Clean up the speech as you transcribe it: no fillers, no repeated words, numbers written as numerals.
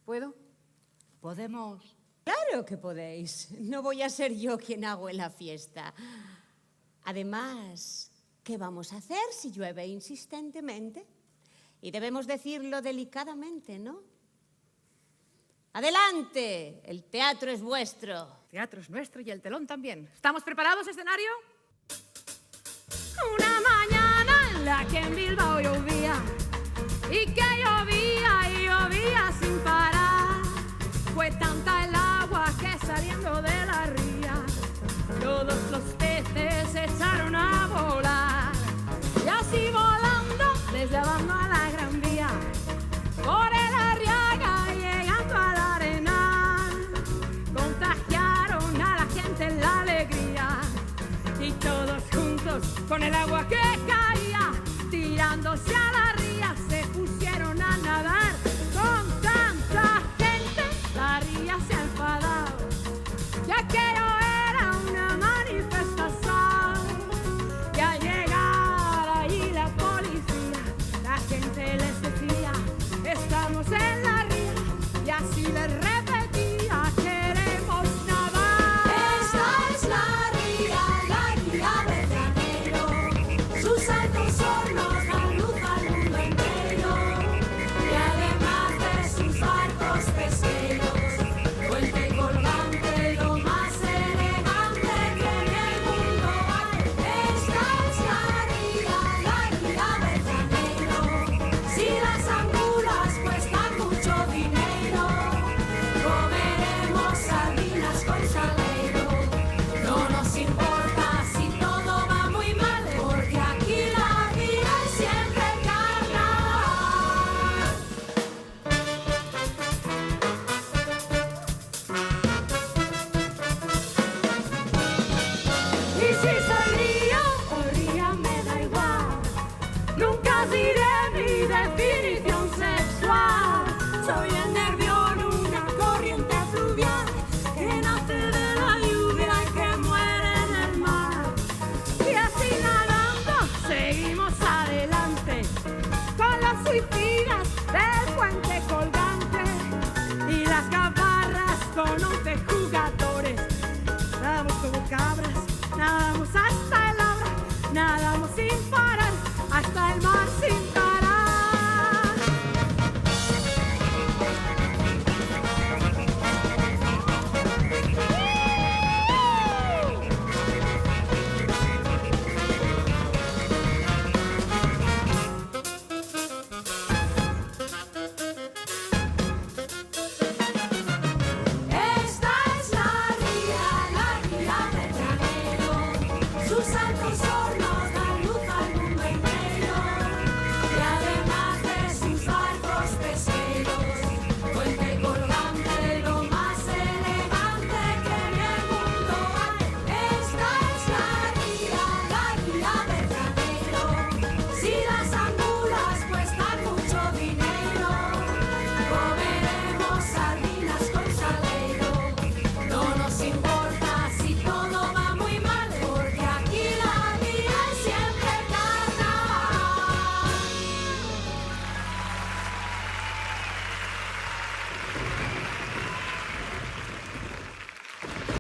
¿Puedo? ¿Podemos? Claro que podéis. No voy a ser yo quien hago en la fiesta. Además, ¿qué vamos a hacer si llueve insistentemente? Y debemos decirlo delicadamente, ¿no? ¡Adelante! El teatro es vuestro. El teatro es nuestro y el telón también. ¿Estamos preparados, escenario? Una mañana en la que en Bilbao llovía y que llovía y llovía sin parar. Fue tanta el agua que saliendo de la ría todos los peces se echaron a volar. Y así volando desde Abando a la Gran Vía, por el Arriaga llegando al Arenal, contagiaron a la gente la alegría y todos juntos con el agua que caía, tirándose a la ría se pusieron a nadar. Con tanta gente la ría se ha enfadado, ya que era una manifestación. Y al llegar ahí la policía, la gente les decía: estamos en la ría, y así les